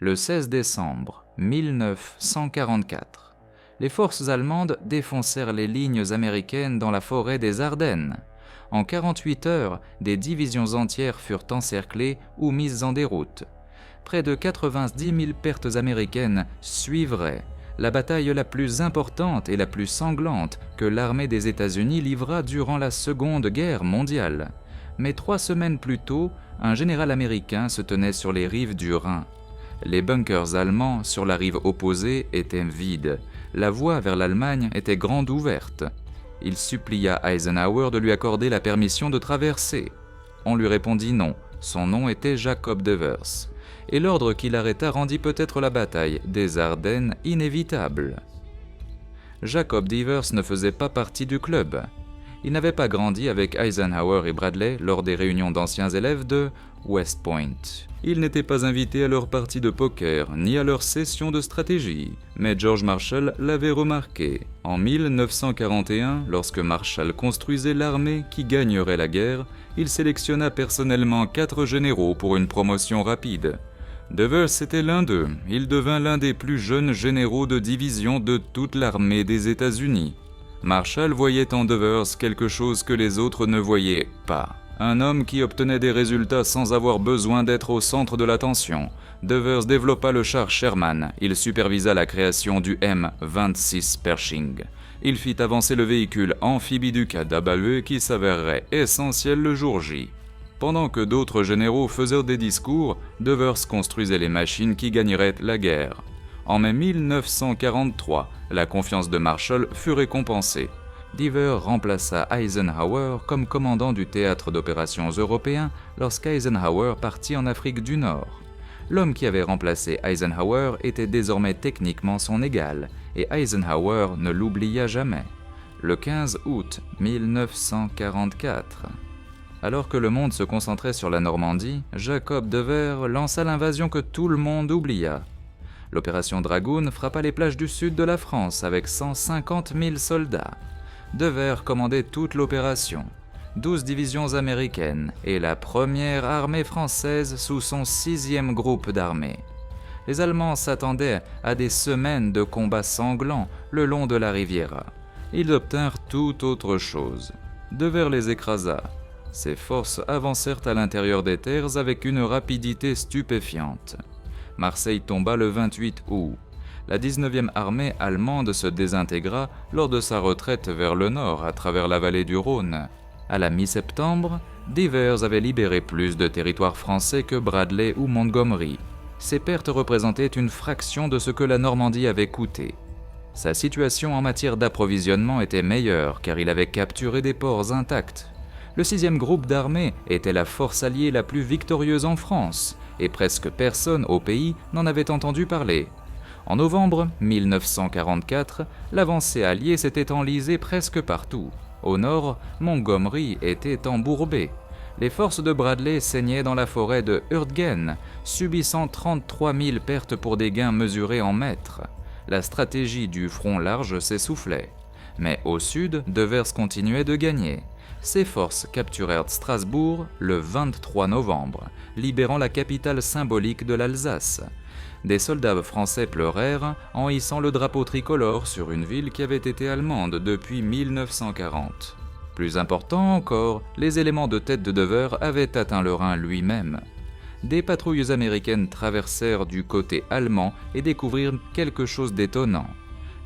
Le 16 décembre 1944, les forces allemandes défoncèrent les lignes américaines dans la forêt des Ardennes. En 48 heures, des divisions entières furent encerclées ou mises en déroute. Près de 90 000 pertes américaines suivraient, la bataille la plus importante et la plus sanglante que l'armée des États-Unis livra durant la Seconde Guerre mondiale. Mais 3 semaines plus tôt, un général américain se tenait sur les rives du Rhin. Les bunkers allemands sur la rive opposée étaient vides. La voie vers l'Allemagne était grande ouverte. Il supplia Eisenhower de lui accorder la permission de traverser. On lui répondit non. Son nom était Jacob Devers. Et l'ordre qu'il arrêta rendit peut-être la bataille des Ardennes inévitable. Jacob Devers ne faisait pas partie du club. Il n'avait pas grandi avec Eisenhower et Bradley lors des réunions d'anciens élèves de West Point. Il n'était pas invité à leur partie de poker ni à leur session de stratégie, mais George Marshall l'avait remarqué. En 1941, lorsque Marshall construisait l'armée qui gagnerait la guerre, il sélectionna personnellement 4 généraux pour une promotion rapide. Devers était l'un d'eux. Il devint l'un des plus jeunes généraux de division de toute l'armée des États-Unis. Marshall voyait en Devers quelque chose que les autres ne voyaient pas. Un homme qui obtenait des résultats sans avoir besoin d'être au centre de l'attention. Devers développa le char Sherman. Il supervisa la création du M26 Pershing. Il fit avancer le véhicule amphibie du KW qui s'avérerait essentiel le jour J. Pendant que d'autres généraux faisaient des discours, Devers construisait les machines qui gagneraient la guerre. En mai 1943, la confiance de Marshall fut récompensée. Devers remplaça Eisenhower comme commandant du théâtre d'opérations européen lorsqu'Eisenhower partit en Afrique du Nord. L'homme qui avait remplacé Eisenhower était désormais techniquement son égal, et Eisenhower ne l'oublia jamais. Le 15 août 1944. Alors que le monde se concentrait sur la Normandie, Jacob Devers lança l'invasion que tout le monde oublia. L'opération Dragoon frappa les plages du sud de la France avec 150 000 soldats. Devers commandait toute l'opération, 12 divisions américaines et la première armée française sous son 6e groupe d'armées. Les Allemands s'attendaient à des semaines de combats sanglants le long de la Riviera. Ils obtinrent tout autre chose. Devers les écrasa. Ses forces avancèrent à l'intérieur des terres avec une rapidité stupéfiante. Marseille tomba le 28 août. La 19e armée allemande se désintégra lors de sa retraite vers le nord à travers la vallée du Rhône. À la mi-septembre, Devers avait libéré plus de territoire français que Bradley ou Montgomery. Ses pertes représentaient une fraction de ce que la Normandie avait coûté. Sa situation en matière d'approvisionnement était meilleure car il avait capturé des ports intacts. Le 6e groupe d'armées était la force alliée la plus victorieuse en France, et presque personne au pays n'en avait entendu parler. En novembre 1944, l'avancée alliée s'était enlisée presque partout. Au nord, Montgomery était embourbé. Les forces de Bradley saignaient dans la forêt de Hurtgen, subissant 33 000 pertes pour des gains mesurés en mètres. La stratégie du front large s'essoufflait. Mais au sud, Devers continuait de gagner. Ses forces capturèrent Strasbourg le 23 novembre, libérant la capitale symbolique de l'Alsace. Des soldats français pleurèrent en hissant le drapeau tricolore sur une ville qui avait été allemande depuis 1940. Plus important encore, les éléments de tête de Devers avaient atteint le Rhin lui-même. Des patrouilles américaines traversèrent du côté allemand et découvrirent quelque chose d'étonnant.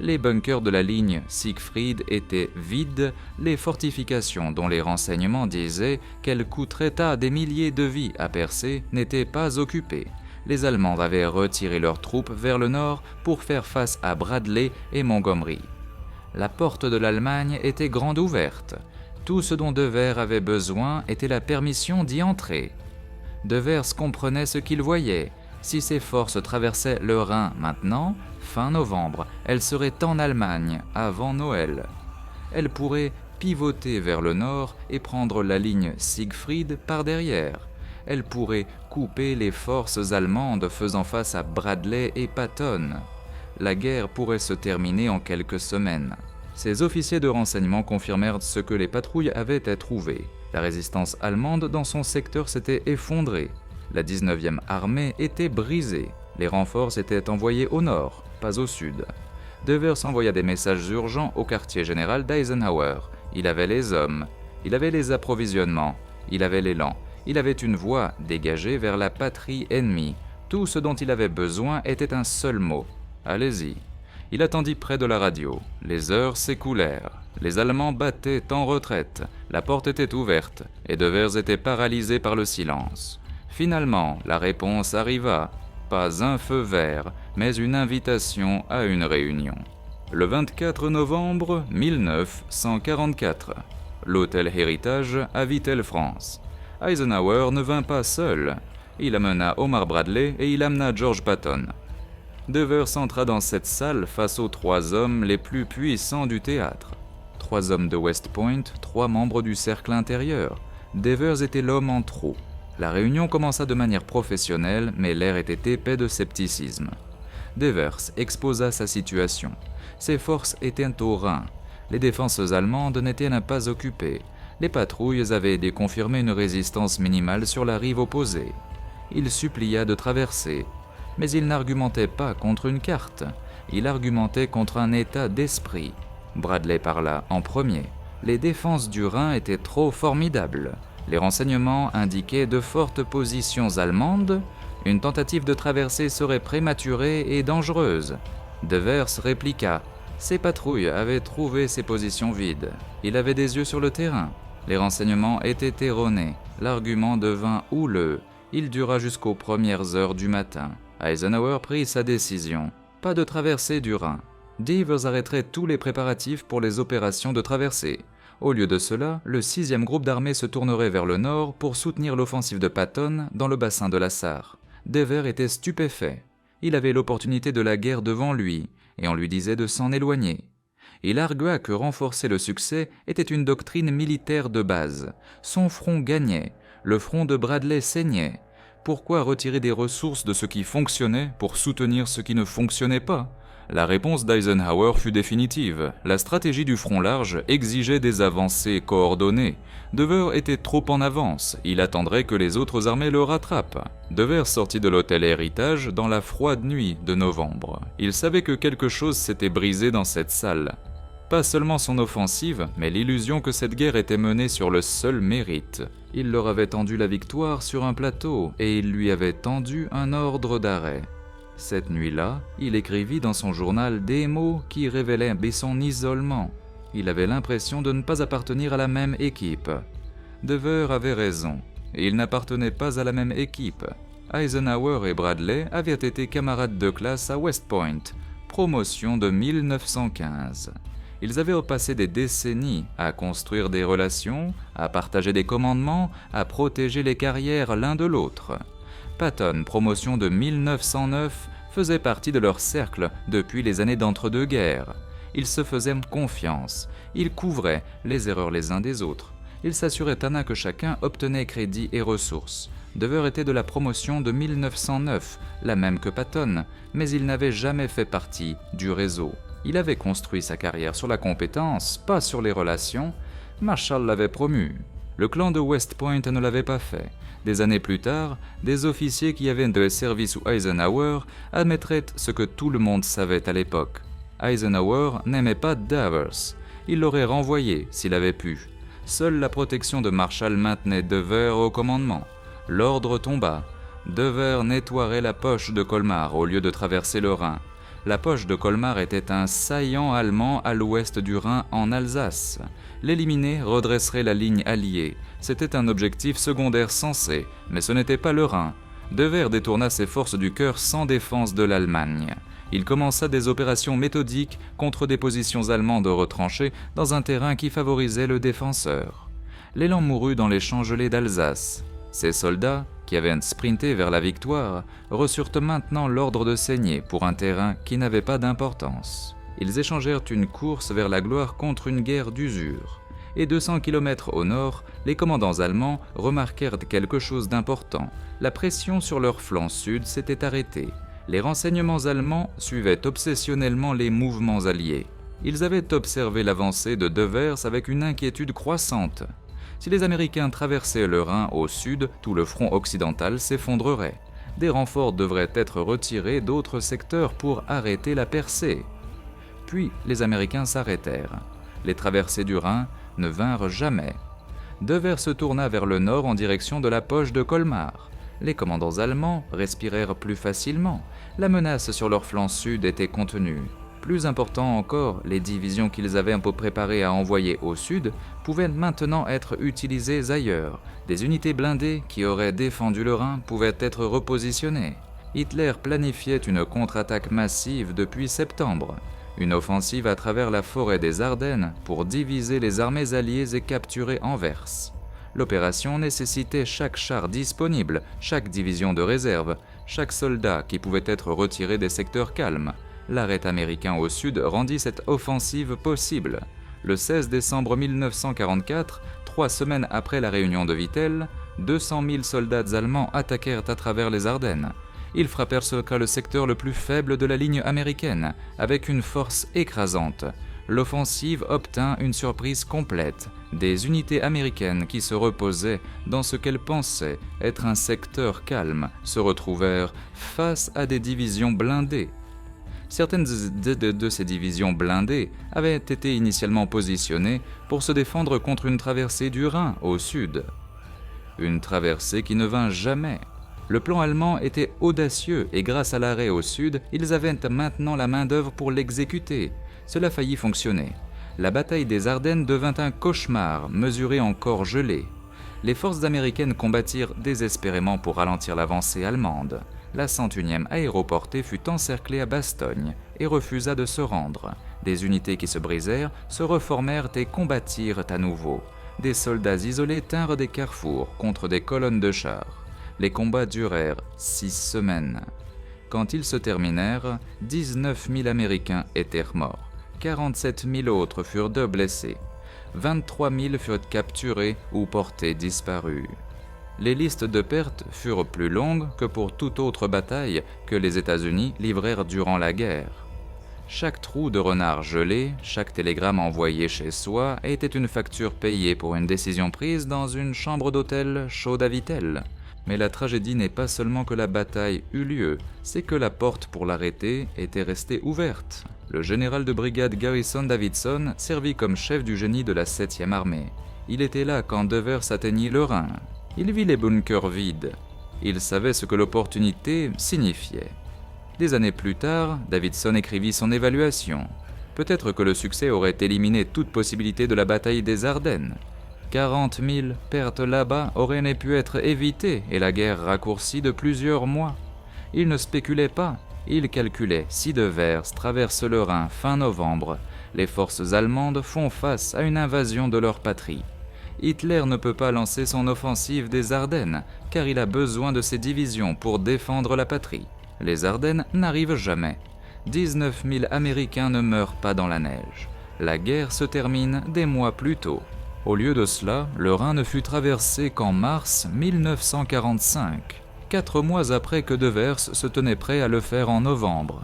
Les bunkers de la ligne Siegfried étaient vides, les fortifications dont les renseignements disaient qu'elles coûteraient à des milliers de vies à percer n'étaient pas occupées. Les Allemands avaient retiré leurs troupes vers le nord pour faire face à Bradley et Montgomery. La porte de l'Allemagne était grande ouverte. Tout ce dont Devers avait besoin était la permission d'y entrer. Devers comprenait ce qu'il voyait. Si ses forces traversaient le Rhin maintenant, fin novembre, elles seraient en Allemagne avant Noël. Elles pourraient pivoter vers le nord et prendre la ligne Siegfried par derrière. Elles pourraient couper les forces allemandes faisant face à Bradley et Patton. La guerre pourrait se terminer en quelques semaines. Ces officiers de renseignement confirmèrent ce que les patrouilles avaient trouvé. La résistance allemande dans son secteur s'était effondrée. La 19e armée était brisée. Les renforts étaient envoyés au nord, pas au sud. Devers envoya des messages urgents au quartier général d'Eisenhower. Il avait les hommes, il avait les approvisionnements, il avait l'élan, il avait une voie dégagée vers la patrie ennemie. Tout ce dont il avait besoin était un seul mot. Allez-y. Il attendit près de la radio. Les heures s'écoulèrent. Les Allemands battaient en retraite. La porte était ouverte et Devers était paralysé par le silence. Finalement, la réponse arriva. Pas un feu vert, mais une invitation à une réunion. Le 24 novembre 1944, l'hôtel Héritage à Vittel, France. Eisenhower ne vint pas seul. Il amena Omar Bradley et il amena George Patton. Devers entra dans cette salle face aux 3 hommes les plus puissants du théâtre. 3 hommes de West Point, 3 membres du cercle intérieur. Devers était l'homme en trop. La réunion commença de manière professionnelle, mais l'air était épais de scepticisme. Devers exposa sa situation. Ses forces étaient au Rhin. Les défenses allemandes n'étaient pas occupées. Les patrouilles avaient déconfirmé une résistance minimale sur la rive opposée. Il supplia de traverser. Mais il n'argumentait pas contre une carte. Il argumentait contre un état d'esprit. Bradley parla en premier. Les défenses du Rhin étaient trop formidables. Les renseignements indiquaient de fortes positions allemandes. Une tentative de traversée serait prématurée et dangereuse. Devers répliqua. Ces patrouilles avaient trouvé ces positions vides. Il avait des yeux sur le terrain. Les renseignements étaient erronés. L'argument devint houleux. Il dura jusqu'aux premières heures du matin. Eisenhower prit sa décision. Pas de traversée du Rhin. Devers arrêterait tous les préparatifs pour les opérations de traversée. Au lieu de cela, le 6e groupe d'armée se tournerait vers le nord pour soutenir l'offensive de Patton dans le bassin de la Sarre. Devers était stupéfait. Il avait l'opportunité de la guerre devant lui, et on lui disait de s'en éloigner. Il argua que renforcer le succès était une doctrine militaire de base. Son front gagnait, le front de Bradley saignait. Pourquoi retirer des ressources de ce qui fonctionnait pour soutenir ce qui ne fonctionnait pas ? La réponse d'Eisenhower fut définitive. La stratégie du front large exigeait des avancées coordonnées. Devers était trop en avance, il attendrait que les autres armées le rattrapent. Devers sortit de l'hôtel Héritage dans la froide nuit de novembre. Il savait que quelque chose s'était brisé dans cette salle. Pas seulement son offensive, mais l'illusion que cette guerre était menée sur le seul mérite. Il leur avait tendu la victoire sur un plateau et il lui avait tendu un ordre d'arrêt. Cette nuit-là, il écrivit dans son journal des mots qui révélaient son isolement. Il avait l'impression de ne pas appartenir à la même équipe. Devers avait raison. Il n'appartenait pas à la même équipe. Eisenhower et Bradley avaient été camarades de classe à West Point, promotion de 1915. Ils avaient passé des décennies à construire des relations, à partager des commandements, à protéger les carrières l'un de l'autre. Patton, promotion de 1909, faisait partie de leur cercle depuis les années d'entre-deux-guerres. Ils se faisaient confiance, ils couvraient les erreurs les uns des autres. Ils s'assuraient que chacun obtenait crédit et ressources. Devers était de la promotion de 1909, la même que Patton, mais il n'avait jamais fait partie du réseau. Il avait construit sa carrière sur la compétence, pas sur les relations. Marshall l'avait promu. Le clan de West Point ne l'avait pas fait. Des années plus tard, des officiers qui avaient de service sous Eisenhower admettraient ce que tout le monde savait à l'époque. Eisenhower n'aimait pas Devers. Il l'aurait renvoyé s'il avait pu. Seule la protection de Marshall maintenait Devers au commandement. L'ordre tomba. Devers nettoierait la poche de Colmar au lieu de traverser le Rhin. La poche de Colmar était un saillant allemand à l'ouest du Rhin en Alsace. L'éliminer redresserait la ligne alliée. C'était un objectif secondaire sensé, mais ce n'était pas le Rhin. Devers détourna ses forces du cœur sans défense de l'Allemagne. Il commença des opérations méthodiques contre des positions allemandes retranchées dans un terrain qui favorisait le défenseur. L'élan mourut dans les champs gelés d'Alsace. Ces soldats, qui avaient sprinté vers la victoire, reçurent maintenant l'ordre de saigner pour un terrain qui n'avait pas d'importance. Ils échangèrent une course vers la gloire contre une guerre d'usure. Et 200 km au nord, les commandants allemands remarquèrent quelque chose d'important. La pression sur leur flanc sud s'était arrêtée. Les renseignements allemands suivaient obsessionnellement les mouvements alliés. Ils avaient observé l'avancée de Devers avec une inquiétude croissante. Si les Américains traversaient le Rhin au sud, tout le front occidental s'effondrerait. Des renforts devraient être retirés d'autres secteurs pour arrêter la percée. Puis les Américains s'arrêtèrent. Les traversées du Rhin ne vinrent jamais. Devers se tourna vers le nord en direction de la poche de Colmar. Les commandants allemands respirèrent plus facilement. La menace sur leur flanc sud était contenue. Plus important encore, les divisions qu'ils avaient préparées à envoyer au sud pouvaient maintenant être utilisées ailleurs. Des unités blindées qui auraient défendu le Rhin pouvaient être repositionnées. Hitler planifiait une contre-attaque massive depuis septembre. Une offensive à travers la forêt des Ardennes pour diviser les armées alliées et capturer Anvers. L'opération nécessitait chaque char disponible, chaque division de réserve, chaque soldat qui pouvait être retiré des secteurs calmes. L'arrêt américain au sud rendit cette offensive possible. Le 16 décembre 1944, 3 semaines après la réunion de Vittel, 200 000 soldats allemands attaquèrent à travers les Ardennes. Ils frappèrent le secteur le plus faible de la ligne américaine, avec une force écrasante. L'offensive obtint une surprise complète. Des unités américaines qui se reposaient dans ce qu'elles pensaient être un secteur calme se retrouvèrent face à des divisions blindées. Certaines de ces divisions blindées avaient été initialement positionnées pour se défendre contre une traversée du Rhin au sud. Une traversée qui ne vint jamais. Le plan allemand était audacieux et grâce à l'arrêt au sud, ils avaient maintenant la main-d'œuvre pour l'exécuter. Cela faillit fonctionner. La bataille des Ardennes devint un cauchemar, mesuré en corps gelés. Les forces américaines combattirent désespérément pour ralentir l'avancée allemande. La 101e aéroportée fut encerclée à Bastogne et refusa de se rendre. Des unités qui se brisèrent se reformèrent et combattirent à nouveau. Des soldats isolés tinrent des carrefours contre des colonnes de chars. Les combats durèrent 6 semaines. Quand ils se terminèrent, 19 000 Américains étaient morts. 47 000 autres furent blessés. 23 000 furent capturés ou portés disparus. Les listes de pertes furent plus longues que pour toute autre bataille que les États-Unis livrèrent durant la guerre. Chaque trou de renard gelé, chaque télégramme envoyé chez soi était une facture payée pour une décision prise dans une chambre d'hôtel chaude à Vittel. Mais la tragédie n'est pas seulement que la bataille eut lieu, c'est que la porte pour l'arrêter était restée ouverte. Le général de brigade Garrison Davidson servit comme chef du génie de la 7e armée. Il était là quand Devers atteignit le Rhin. Il vit les bunkers vides. Il savait ce que l'opportunité signifiait. Des années plus tard, Davidson écrivit son évaluation. Peut-être que le succès aurait éliminé toute possibilité de la bataille des Ardennes. 40 000 pertes là-bas auraient pu être évitées et la guerre raccourcie de plusieurs mois. Il ne spéculait pas, il calculait si Devers traverse le Rhin fin novembre, les forces allemandes font face à une invasion de leur patrie. Hitler ne peut pas lancer son offensive des Ardennes car il a besoin de ses divisions pour défendre la patrie. Les Ardennes n'arrivent jamais. 19 000 Américains ne meurent pas dans la neige. La guerre se termine des mois plus tôt. Au lieu de cela, le Rhin ne fut traversé qu'en mars 1945, 4 mois après que Devers se tenait prêt à le faire en novembre.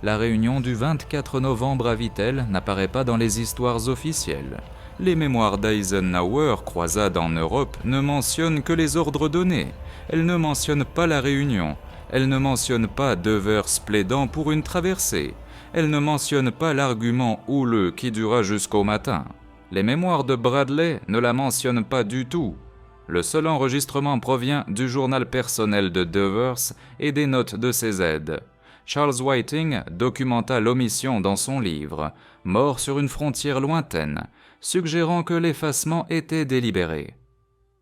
La réunion du 24 novembre à Vittel n'apparaît pas dans les histoires officielles. Les mémoires d'Eisenhower, croisades en Europe, ne mentionnent que les ordres donnés. Elles ne mentionnent pas la réunion. Elles ne mentionnent pas Devers plaidant pour une traversée. Elles ne mentionnent pas l'argument houleux qui dura jusqu'au matin. Les mémoires de Bradley ne la mentionnent pas du tout. Le seul enregistrement provient du journal personnel de Devers et des notes de ses aides. Charles Whiting documenta l'omission dans son livre « Mort sur une frontière lointaine », suggérant que l'effacement était délibéré.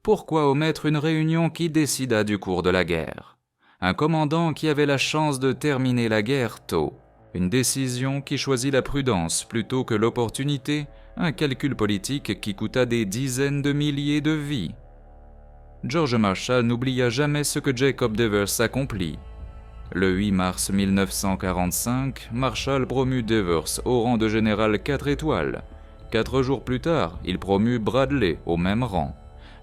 Pourquoi omettre une réunion qui décida du cours de la guerre? Un commandant qui avait la chance de terminer la guerre tôt. Une décision qui choisit la prudence plutôt que l'opportunité, un calcul politique qui coûta des dizaines de milliers de vies. George Marshall n'oublia jamais ce que Jacob Devers accomplit. Le 8 mars 1945, Marshall promut Devers au rang de général 4 étoiles. 4 jours plus tard, il promut Bradley au même rang.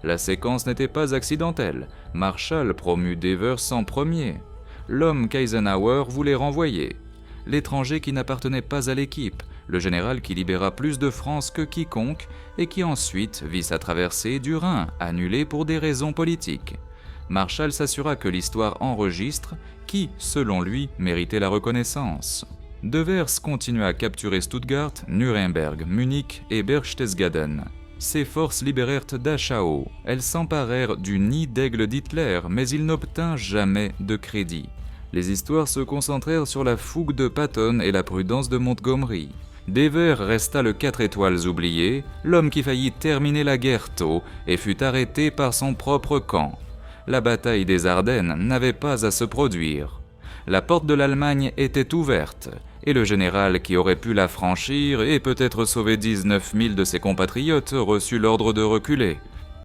La séquence n'était pas accidentelle. Marshall promut Devers en premier. L'homme qu'Eisenhower voulait renvoyer. L'étranger qui n'appartenait pas à l'équipe. Le général qui libéra plus de France que quiconque et qui ensuite vit sa traversée du Rhin annulée pour des raisons politiques. Marshall s'assura que l'histoire enregistre qui, selon lui, méritait la reconnaissance. Devers continua à capturer Stuttgart, Nuremberg, Munich et Berchtesgaden. Ses forces libérèrent Dachau. Elles s'emparèrent du nid d'aigle d'Hitler, mais il n'obtint jamais de crédit. Les histoires se concentrèrent sur la fougue de Patton et la prudence de Montgomery. Devers resta le 4 étoiles oublié, l'homme qui faillit terminer la guerre tôt et fut arrêté par son propre camp. La bataille des Ardennes n'avait pas à se produire. La porte de l'Allemagne était ouverte, et le général qui aurait pu la franchir et peut-être sauver 19 000 de ses compatriotes reçut l'ordre de reculer.